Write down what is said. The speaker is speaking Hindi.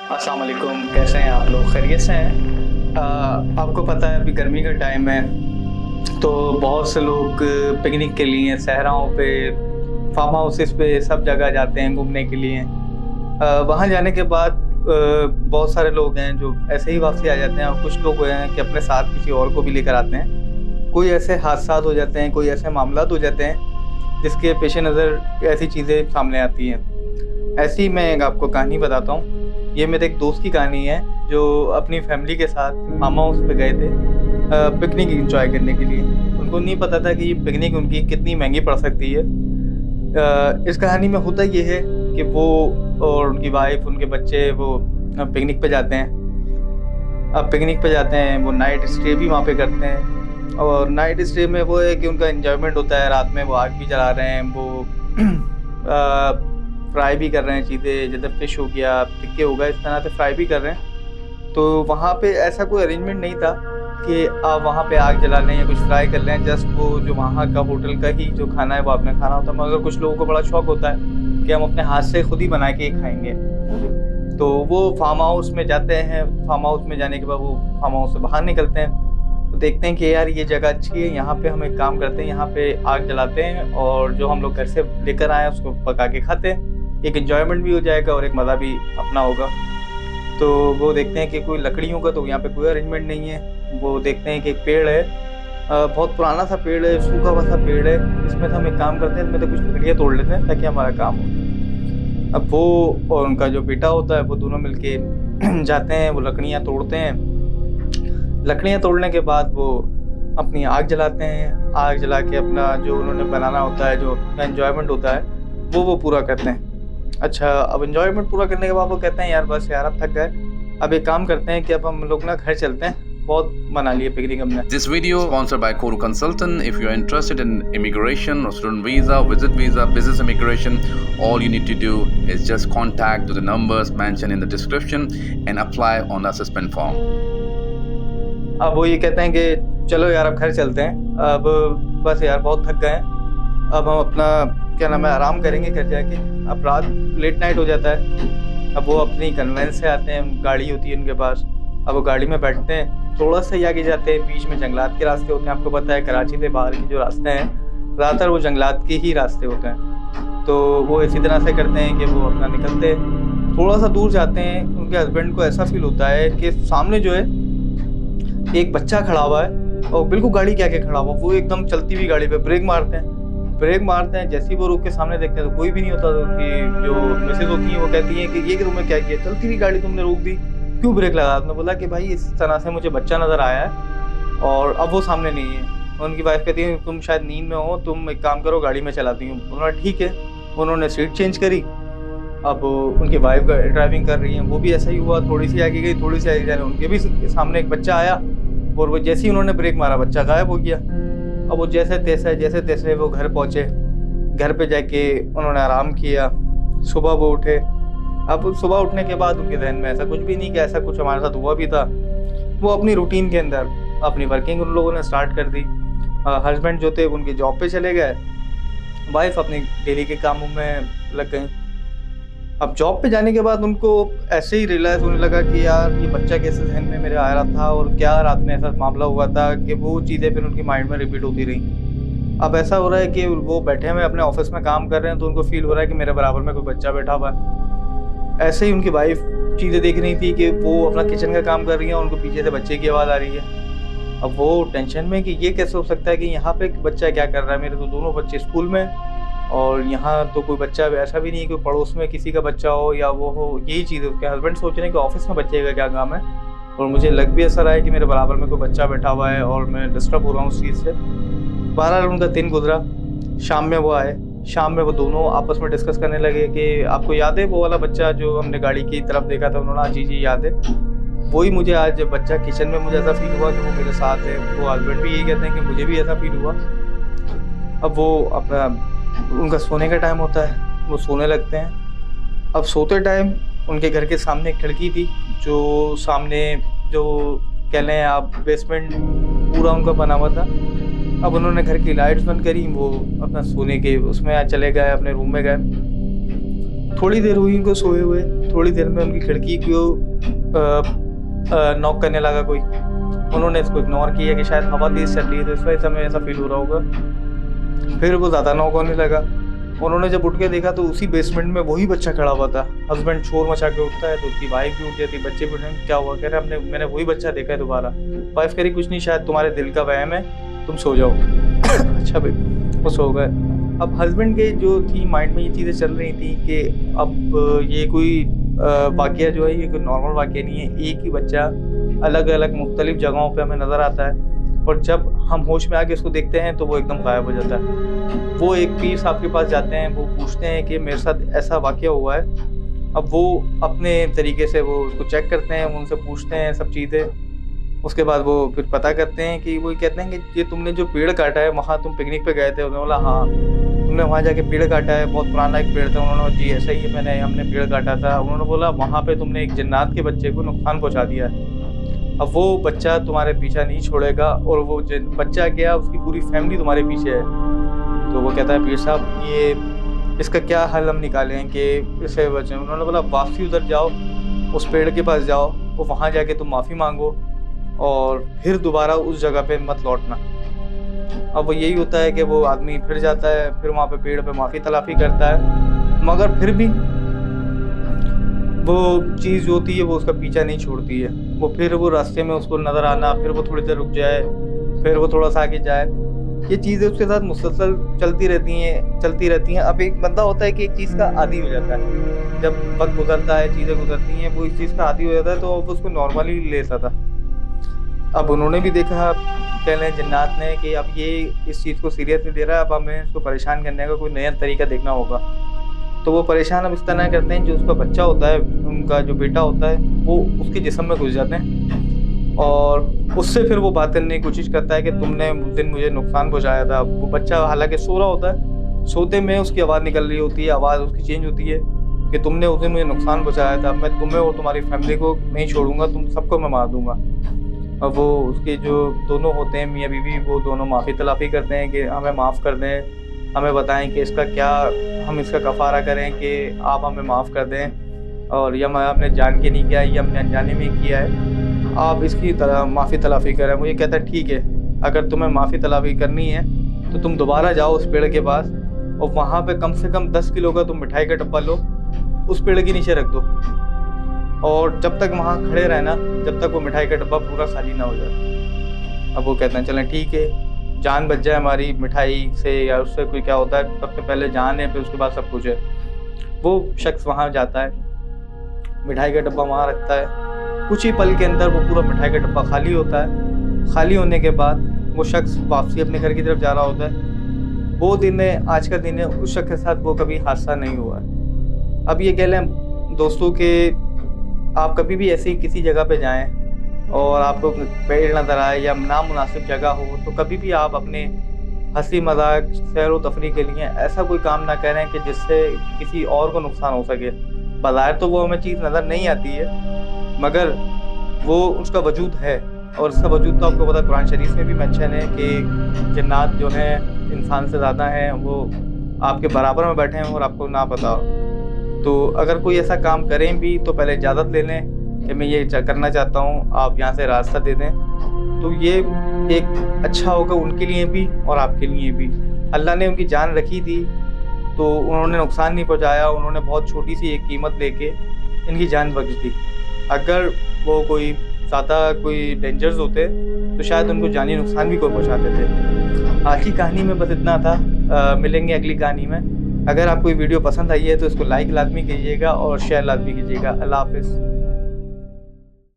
अस्सलाम वालेकुम, कैसे हैं आप लोग? खैरियत से हैं? आपको पता है अभी गर्मी का टाइम है, तो बहुत से लोग पिकनिक के लिए सहराओं पे, फार्म हाउसेस पे सब जगह जाते हैं घूमने के लिए। वहाँ जाने के बाद बहुत सारे लोग हैं जो ऐसे ही वापसी आ जाते हैं और कुछ लोग हैं कि अपने साथ किसी और को भी लेकर आते हैं। कोई ऐसे हादसात हो जाते हैं, कोई ऐसे मामलात हो जाते हैं जिसके पेश नज़र ऐसी चीज़ें सामने आती हैं। ऐसी ही मैं एक आपको कहानी बताता हूँ। ये मेरे एक दोस्त की कहानी है जो अपनी फैमिली के साथ फार्म हाउस पे गए थे पिकनिक एंजॉय करने के लिए। उनको नहीं पता था कि ये पिकनिक उनकी कितनी महंगी पड़ सकती है। इस कहानी में होता ये है कि वो और उनकी वाइफ, उनके बच्चे वो पिकनिक पे जाते हैं। अब पिकनिक पे जाते हैं, वो नाइट स्टे भी वहाँ पे करते हैं और नाइट स्टे में वो है कि उनका एन्जॉयमेंट होता है। रात में वो आग भी जला रहे हैं, वो फ्राई भी कर रहे हैं चीज़ें, जैसे फ़िश हो गया, टिक्के हो गए, इस तरह से फ्राई भी कर रहे हैं। तो वहाँ पे ऐसा कोई अरेंजमेंट नहीं था कि आप वहाँ पे आग जला लें या कुछ फ्राई कर लें। जस्ट वो जो वहाँ का होटल का ही जो खाना है वो आपने खाना होता है। मगर कुछ लोगों को बड़ा शौक होता है कि हम अपने हाथ से खुद ही बना के खाएँगे। तो वो फार्म हाउस में जाते हैं। फार्म हाउस में जाने के बाद वो फार्म हाउस से बाहर निकलते हैं, तो देखते हैं कि यार ये जगह अच्छी है, यहाँ पे हम एक काम करते हैं, यहाँ पे आग जलाते हैं और जो हम लोग घर से लेकर आए हैं उसको पका के खाते हैं। एक एन्जॉयमेंट भी हो जाएगा और एक मज़ा भी अपना होगा। तो वो देखते हैं कि कोई लकड़ियों का तो यहाँ पे कोई अरेंजमेंट नहीं है। वो देखते हैं कि एक पेड़ है, बहुत पुराना सा पेड़ है, सूखा हुआ सा पेड़ है। इसमें से हम एक काम करते हैं, इसमें से कुछ लकड़ियाँ तोड़ लेते हैं ताकि हमारा काम हो। अब वो और उनका जो बेटा होता है वो दोनों मिलके जाते हैं, वो लकड़ियाँ तोड़ते हैं। लकड़ियाँ तोड़ने के बाद वो अपनी आग जलाते हैं। आग जला के अपना जो उन्होंने बनाना होता है, जो एन्जॉयमेंट होता है वो पूरा करते हैं। अच्छा, अब एन्जॉयमेंट पूरा करने के बाद वो कहते हैं यार बस यार अब थक गए, अब एक काम करते हैं कि अब हम लोग ना घर चलते हैं, बहुत मना लिए पिकनिक हमने। This video sponsored by Koru Consultant. If you're interested in immigration or student visa, visit visa, business immigration, all you need to do is just contact to the numbers mentioned in the description and apply on the assessment form. अब वो ये कहते हैं कि चलो यार अब घर चलते हैं, अब बस यार बहुत थक गए हैं, अब हम अपना क्या नाम है आराम करेंगे घर जाके। अब रात लेट नाइट हो जाता है। अब वो अपनी कन्वेंस से आते हैं, गाड़ी होती है उनके पास। अब वो गाड़ी में बैठते हैं, थोड़ा सा ही आगे जाते हैं, बीच में जंगलात के रास्ते होते हैं। आपको पता है कराची से बाहर के जो रास्ते हैं ज़्यादातर वो जंगलात के ही रास्ते होते हैं। तो वो इसी तरह से करते हैं कि वो अपना निकलते हैं, थोड़ा सा दूर जाते हैं। उनके हस्बैंड को ऐसा फील होता है कि सामने जो है एक बच्चा खड़ा हुआ है और बिल्कुल गाड़ी के आगे खड़ा हुआ। वो एकदम चलती हुई गाड़ी पे ब्रेक मारते हैं। जैसे ही वो रुक के सामने देखते हैं तो कोई भी नहीं होता। तो उनकी जो मिसेज होती हैं वो कहती हैं कि ये कि तुमने क्या किया, चलती हुई गाड़ी तुमने रोक दी, क्यों ब्रेक लगा? आपने बोला कि भाई इस तरह से मुझे बच्चा नज़र आया है और अब वो सामने नहीं है। उनकी वाइफ कहती है तुम शायद नींद में हो, तुम एक काम करो गाड़ी में चलाती हूँ। उन्होंने ठीक है, उन्होंने सीट चेंज करी। अब उनकी वाइफ ड्राइविंग कर रही हैं, वो भी ऐसा ही हुआ, थोड़ी सी आगे गई, थोड़ी सी आगे जा रही, उनके भी सामने एक बच्चा आया और वो जैसे ही उन्होंने ब्रेक मारा बच्चा गायब हो गया। अब वो जैसे तैसे वो घर पहुँचे। घर पे जाके उन्होंने आराम किया। सुबह वो उठे। अब सुबह उठने के बाद उनके जहन में ऐसा कुछ भी नहीं कि ऐसा कुछ हमारे साथ हुआ भी था। वो अपनी रूटीन के अंदर अपनी वर्किंग उन लोगों ने स्टार्ट कर दी। हस्बैंड जो थे उनके जॉब पे चले गए, वाइफ अपनी डेली के कामों में लग गई। अब जॉब पे जाने के बाद उनको ऐसे ही रियलाइज़ होने लगा कि यार ये बच्चा कैसे जहन में मेरे आ रहा था और क्या रात में ऐसा मामला हुआ था कि वो चीज़ें फिर उनकी माइंड में रिपीट होती रही। अब ऐसा हो रहा है कि वो बैठे हुए अपने ऑफिस में काम कर रहे हैं तो उनको फील हो रहा है कि मेरे बराबर में कोई बच्चा बैठा हुआ है। ऐसे ही उनकी वाइफ चीज़ें देख रही थी कि वो अपना किचन का काम कर रही है और उनको पीछे से बच्चे की आवाज़ आ रही है। अब वो टेंशन में कि ये कैसे हो सकता है कि यहाँ पे बच्चा क्या कर रहा है, मेरे तो दोनों बच्चे स्कूल में और यहाँ तो कोई बच्चा ऐसा भी नहीं है कि पड़ोस में किसी का बच्चा हो या वो हो। यही चीज़ उसके हस्बैंड सोच रहे हैं कि ऑफिस में बच्चे का क्या काम है और मुझे लग भी ऐसा रहा है कि मेरे बराबर में कोई बच्चा बैठा हुआ है और मैं डिस्टर्ब हो रहा हूँ उस चीज़ से। 12 उनका दिन गुजरा। शाम में वो आए। शाम में वो दोनों आपस में डिस्कस करने लगे कि आपको याद है वो वाला बच्चा जो हमने गाड़ी की तरफ देखा था? उन्होंने जी जी याद है। वही मुझे आज बच्चा किचन में मुझे ऐसा फील हुआ कि वो मेरे साथ है। वो हस्बैंड भी यही कहते हैं कि मुझे भी ऐसा फील हुआ। अब वो अपना उनका सोने का टाइम होता है, वो सोने लगते हैं। अब सोते टाइम उनके घर के सामने एक खिड़की थी, जो सामने जो कह लें आप बेसमेंट पूरा उनका बना हुआ था। अब उन्होंने घर की लाइट्स बंद करी, वो अपना सोने के उसमें चले गए, अपने रूम में गए। थोड़ी देर हुई उनको सोए हुए, थोड़ी देर में उनकी खिड़की को नॉक करने लगा कोई। उन्होंने इसको इग्नोर किया कि शायद हवा तेज़ चल रही है तो इस वजह से हमें ऐसा फील हो रहा होगा। फिर वो ज़्यादा नॉक होने लगा। उन्होंने जब उठ के देखा तो उसी बेसमेंट में वही बच्चा खड़ा हुआ था। हस्बैंड शोर मचा के उठता है तो उसकी वाइफ भी उठ जाती है, बच्चे भी उठे, क्या हुआ? कह रहे मैंने वही बच्चा देखा है दोबारा। वाइफ कह रही कुछ नहीं, शायद तुम्हारे दिल का वहम है, तुम सो जाओ। अच्छा भाई, वो सो गए। अब हस्बैंड के जो थी माइंड में ये चीज़ें चल रही थी कि अब ये कोई वाक़या जो है ये कोई नॉर्मल वाक़या नहीं है। एक ही बच्चा अलग अलग मुख्तलिफ जगहों पे हमें नज़र आता है और जब हम होश में आके इसको देखते हैं तो वो एकदम गायब हो जाता है। वो एक पीर साहब के पास जाते हैं, वो पूछते हैं कि मेरे साथ ऐसा वाक़या हुआ है। अब वो अपने तरीके से वो उसको चेक करते हैं, उनसे पूछते हैं सब चीज़ें। उसके बाद वो फिर पता करते हैं कि वो कहते हैं कि ये तुमने जो पेड़ काटा है वहाँ तुम पिकनिक पे गए थे। उन्होंने बोला हाँ, तुमने वहाँ जाके पेड़ काटा है, बहुत पुराना एक पेड़ था। उन्होंने बोला जी ऐसा ही है, हमने पेड़ काटा था। उन्होंने बोला वहाँ पे तुमने एक जन्नात के बच्चे को नुकसान पहुँचा दिया है। अब वो बच्चा तुम्हारे पीछा नहीं छोड़ेगा और वो बच्चा गया, उसकी पूरी फैमिली तुम्हारे पीछे है। तो वो कहता है पीर साहब ये इसका क्या हल हम निकालें कि इसे बचें? उन्होंने बोला वापसी उधर जाओ, उस पेड़ के पास जाओ, वो वहाँ जाके तुम माफ़ी मांगो और फिर दोबारा उस जगह पे मत लौटना। अब वो यही होता है कि वो आदमी फिर जाता है, फिर वहाँ पे पेड़ पे माफ़ी तलाफ़ी करता है, मगर फिर भी वो चीज़ जो होती है वो उसका पीछा नहीं छोड़ती है। वो फिर वो रास्ते में उसको नज़र आना, फिर वो थोड़ी देर रुक जाए, फिर वो थोड़ा सा आगे जाए, ये चीज़ें उसके साथ मुसलसल चलती रहती हैं। अब एक बंदा होता है कि एक चीज़ का आदी हो जाता है, जब वक्त गुजरता है, चीज़ें गुजरती हैं, वो इस चीज़ का आदी हो जाता है तो अब उसको नॉर्मली लेता था। अब उन्होंने भी देखा, कह लें जन्नात ने, कि अब ये इस चीज़ को सीरियस नहीं दे रहा है, अब हमें इसको परेशान करने का कोई नया तरीका देखना होगा। तो वो परेशान अब इस तरह करते हैं, जो उसका बच्चा होता है, उनका जो बेटा होता है, वो उसके जिस्म में घुस जाते हैं और उससे फिर वो बात करने की कोशिश करता है कि तुमने उस दिन मुझे नुकसान पहुँचाया था। वो बच्चा हालांकि सो रहा होता है, सोते में उसकी आवाज़ निकल रही होती है, आवाज़ उसकी चेंज होती है कि तुमने उस दिन मुझे नुकसान पहुँचाया था, मैं तुम्हें और तुम्हारी फैमिली को नहीं छोड़ूंगा, तुम सबको मैं मार दूंगा। अब वो उसके जो दोनों होते हैं मियाँ बीवी, वो दोनों माफ़ी तलाफ़ी करते हैं कि हमें माफ़ कर दें, हमें बताएं कि इसका क्या हम इसका कफ़ारा करें कि आप हमें माफ़ कर दें और यह हमने जान के नहीं किया, ये हमने अनजाने में किया है, आप इसकी तरह माफ़ी तलाफ़ी करें। वो ये कहता है ठीक है, अगर तुम्हें माफ़ी तलाफ़ी करनी है तो तुम दोबारा जाओ उस पेड़ के पास और वहाँ पे कम से कम 10 किलो का तुम मिठाई का डब्बा लो, उस पेड़ के नीचे रख दो और जब तक वहाँ खड़े रहना, जब तक वो मिठाई का डब्बा पूरा खाली ना हो जाए। अब वो कहते हैं चलें ठीक है, जान बच जाए हमारी मिठाई से या उससे कोई क्या होता है, सबसे पहले जान है फिर उसके बाद सब कुछ है। वो शख्स वहाँ जाता है, मिठाई का डब्बा वहाँ रखता है, कुछ ही पल के अंदर वो पूरा मिठाई का डब्बा खाली होता है। खाली होने के बाद वो शख्स वापसी अपने घर की तरफ जा रहा होता है। वो दिन है, आज का दिन है, उस शख्स के साथ वो कभी हादसा नहीं हुआ है। अब ये कह लें दोस्तों के आप कभी भी ऐसी किसी जगह पे जाएं और आपको पेड़ नज़र आए या नामुनासिब जगह हो तो कभी भी आप अपने हंसी मजाक सैर व तफरी के लिए ऐसा कोई काम ना करें कि जिससे किसी और को नुकसान हो सके। बाज़ाहिर तो वो हमें चीज़ नज़र नहीं आती है मगर वो उसका वजूद है और उसका वजूद तो आपको पता है, कुरान शरीफ में भी मेंशन है कि जन्नात जो हैं इंसान से ज़्यादा हैं, वो आपके बराबर में बैठे हैं और आपको ना पता हो। तो अगर कोई ऐसा काम करें भी तो पहले इजाज़त ले लें कि मैं ये करना चाहता हूँ, आप यहाँ से रास्ता दे दें, तो ये एक अच्छा होगा उनके लिए भी और आपके लिए भी। अल्लाह ने उनकी जान रखी थी तो उन्होंने नुकसान नहीं पहुँचाया, उन्होंने बहुत छोटी सी एक कीमत लेके इनकी जान बख्श दी। अगर वो कोई ज़्यादा कोई डेंजर्स होते तो शायद उनको जानी नुकसान भी कोई पहुँचा देते। आज की कहानी में बस इतना था, मिलेंगे अगली कहानी में। अगर आपको ये वीडियो पसंद आई है तो इसको लाइक लाजमी कीजिएगा और शेयर लाजमी कीजिएगा। अल्लाह हाफ़िज़।